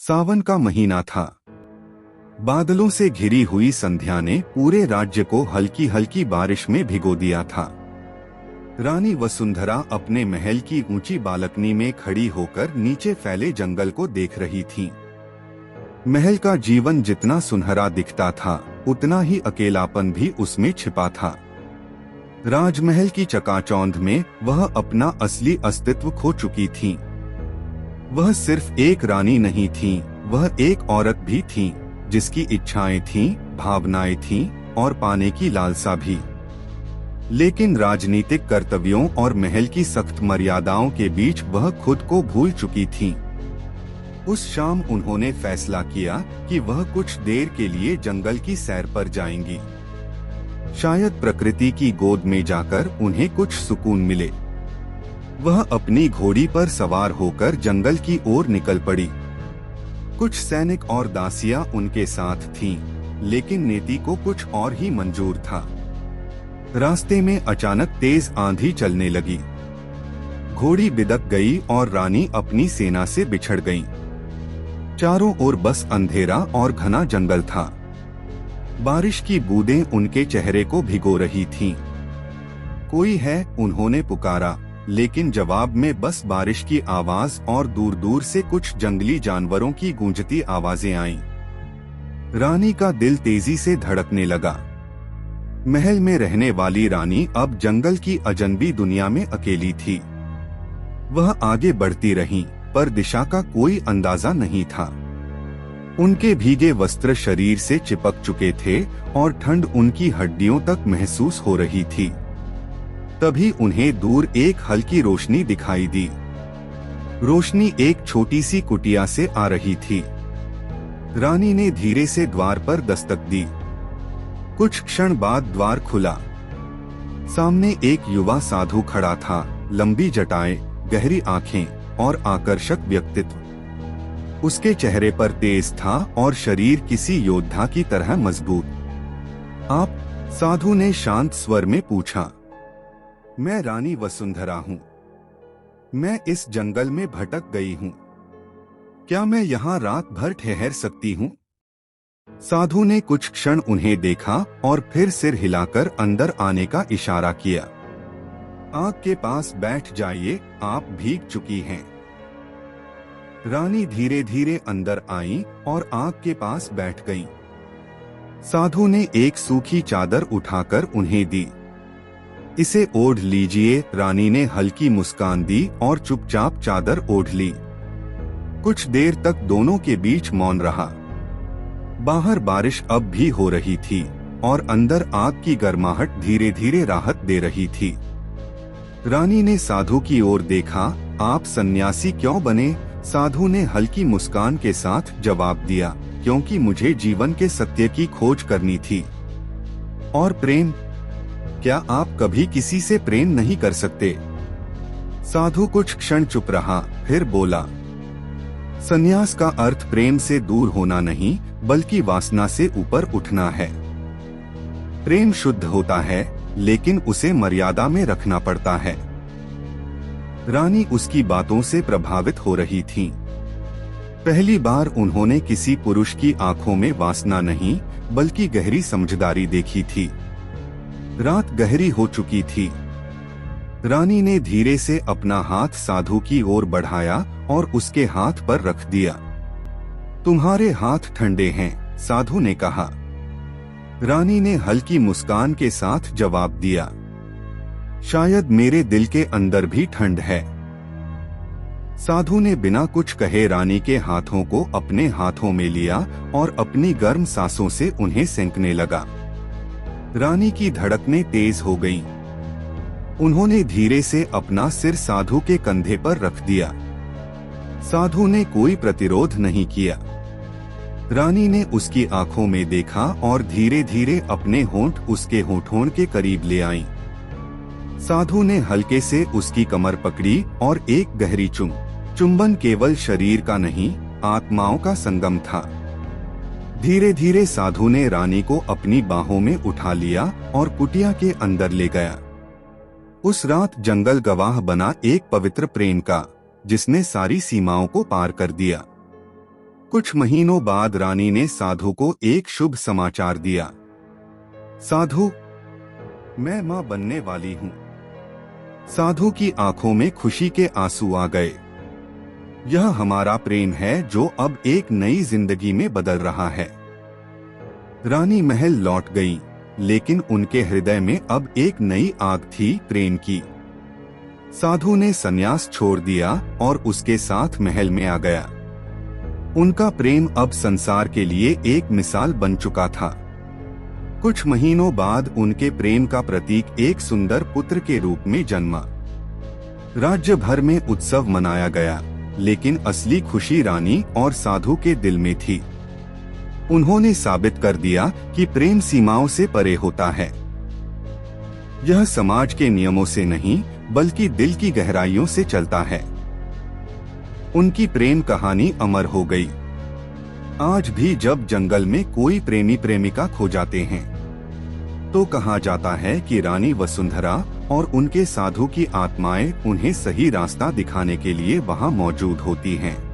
सावन का महीना था। बादलों से घिरी हुई संध्या ने पूरे राज्य को हल्की हल्की बारिश में भिगो दिया था। रानी वसुंधरा अपने महल की ऊंची बालकनी में खड़ी होकर नीचे फैले जंगल को देख रही थी। महल का जीवन जितना सुनहरा दिखता था, उतना ही अकेलापन भी उसमें छिपा था। राजमहल की चकाचौंध में वह अपना असली अस्तित्व खो चुकी थी। वह सिर्फ एक रानी नहीं थी, वह एक औरत भी थी जिसकी इच्छाएं थीं, भावनाएं थीं और पाने की लालसा भी। लेकिन राजनीतिक कर्तव्यों और महल की सख्त मर्यादाओं के बीच वह खुद को भूल चुकी थी। उस शाम उन्होंने फैसला किया कि वह कुछ देर के लिए जंगल की सैर पर जाएंगी। शायद प्रकृति की गोद में जाकर उन्हें कुछ सुकून मिले। वह अपनी घोड़ी पर सवार होकर जंगल की ओर निकल पड़ी। कुछ सैनिक और दासियां उनके साथ थीं, लेकिन नीति को कुछ और ही मंजूर था। रास्ते में अचानक तेज आंधी चलने लगी। घोड़ी बिदक गई और रानी अपनी सेना से बिछड़ गईं। चारों ओर बस अंधेरा और घना जंगल था। बारिश की बूंदें उनके चेहरे को भिगो रही थीं। कोई है, उन्होंने पुकारा, लेकिन जवाब में बस बारिश की आवाज और दूर दूर से कुछ जंगली जानवरों की गूंजती आवाजें आईं। रानी का दिल तेजी से धड़कने लगा। महल में रहने वाली रानी अब जंगल की अजनबी दुनिया में अकेली थी। वह आगे बढ़ती रही, पर दिशा का कोई अंदाजा नहीं था। उनके भीगे वस्त्र शरीर से चिपक चुके थे और ठंड उनकी हड्डियों तक महसूस हो रही थी। तभी उन्हें दूर एक हल्की रोशनी दिखाई दी। रोशनी एक छोटी सी कुटिया से आ रही थी। रानी ने धीरे से द्वार पर दस्तक दी। कुछ क्षण बाद द्वार खुला। सामने एक युवा साधु खड़ा था, लंबी जटाएं, गहरी आंखें और आकर्षक व्यक्तित्व। उसके चेहरे पर तेज था और शरीर किसी योद्धा की तरह मजबूत। आप? साधु ने शांत स्वर में पूछा। मैं रानी वसुंधरा हूँ। मैं इस जंगल में भटक गई हूँ। क्या मैं यहाँ रात भर ठहर सकती हूँ? साधु ने कुछ क्षण उन्हें देखा और फिर सिर हिलाकर अंदर आने का इशारा किया। आग के पास बैठ जाइए, आप भीग चुकी हैं। रानी धीरे धीरे अंदर आई और आग के पास बैठ गईं। साधु ने एक सूखी चादर उठाकर उन्हें दी। इसे ओढ़ लीजिए, रानी ने हल्की मुस्कान दी और चुपचाप चादर ओढ़ ली। कुछ देर तक दोनों के बीच मौन रहा। बाहर बारिश अब भी हो रही थी और अंदर आग की गर्माहट धीरे धीरे राहत दे रही थी। रानी ने साधु की ओर देखा। आप सन्यासी क्यों बने? साधु ने हल्की मुस्कान के साथ जवाब दिया, क्योंकि मुझे जीवन के सत्य की खोज करनी थी। और प्रेम? क्या आप कभी किसी से प्रेम नहीं कर सकते? साधु कुछ क्षण चुप रहा, फिर बोला, संन्यास का अर्थ प्रेम से दूर होना नहीं, बल्कि वासना से ऊपर उठना है। प्रेम शुद्ध होता है, लेकिन उसे मर्यादा में रखना पड़ता है। रानी उसकी बातों से प्रभावित हो रही थी। पहली बार उन्होंने किसी पुरुष की आंखों में वासना नहीं, बल्कि गहरी समझदारी देखी थी। रात गहरी हो चुकी थी। रानी ने धीरे से अपना हाथ साधु की ओर बढ़ाया और उसके हाथ पर रख दिया। तुम्हारे हाथ ठंडे हैं, साधु ने कहा। रानी ने हल्की मुस्कान के साथ जवाब दिया, शायद मेरे दिल के अंदर भी ठंड है। साधु ने बिना कुछ कहे रानी के हाथों को अपने हाथों में लिया और अपनी गर्म सांसों से उन्हें सेंकने लगा। रानी की धड़कनें तेज हो गईं। उन्होंने धीरे से अपना सिर साधु के कंधे पर रख दिया। साधु ने कोई प्रतिरोध नहीं किया। रानी ने उसकी आंखों में देखा और धीरे धीरे अपने होंठ उसके होठों के करीब ले आईं। साधु ने हल्के से उसकी कमर पकड़ी और एक गहरी चुंबन केवल शरीर का नहीं, आत्माओं का संगम था। धीरे धीरे साधु ने रानी को अपनी बाहों में उठा लिया और कुटिया के अंदर ले गया। उस रात जंगल गवाह बना एक पवित्र प्रेम का, जिसने सारी सीमाओं को पार कर दिया। कुछ महीनों बाद रानी ने साधु को एक शुभ समाचार दिया। साधु, मैं मां बनने वाली हूं। साधु की आंखों में खुशी के आंसू आ गए। यह हमारा प्रेम है जो अब एक नई जिंदगी में बदल रहा है। रानी महल लौट गई, लेकिन उनके हृदय में अब एक नई आग थी, प्रेम की। साधु ने संन्यास छोड़ दिया और उसके साथ महल में आ गया। उनका प्रेम अब संसार के लिए एक मिसाल बन चुका था। कुछ महीनों बाद उनके प्रेम का प्रतीक एक सुंदर पुत्र के रूप में जन्मा। राज्य भर में उत्सव मनाया गया, लेकिन असली खुशी रानी और साधु के दिल में थी। उन्होंने साबित कर दिया कि प्रेम सीमाओं से परे होता है। यह समाज के नियमों से नहीं, बल्कि दिल की गहराइयों से चलता है। उनकी प्रेम कहानी अमर हो गई। आज भी जब जंगल में कोई प्रेमी प्रेमिका खो जाते हैं, तो कहा जाता है कि रानी वसुंधरा और उनके साधु की आत्माएं उन्हें सही रास्ता दिखाने के लिए वहां मौजूद होती हैं।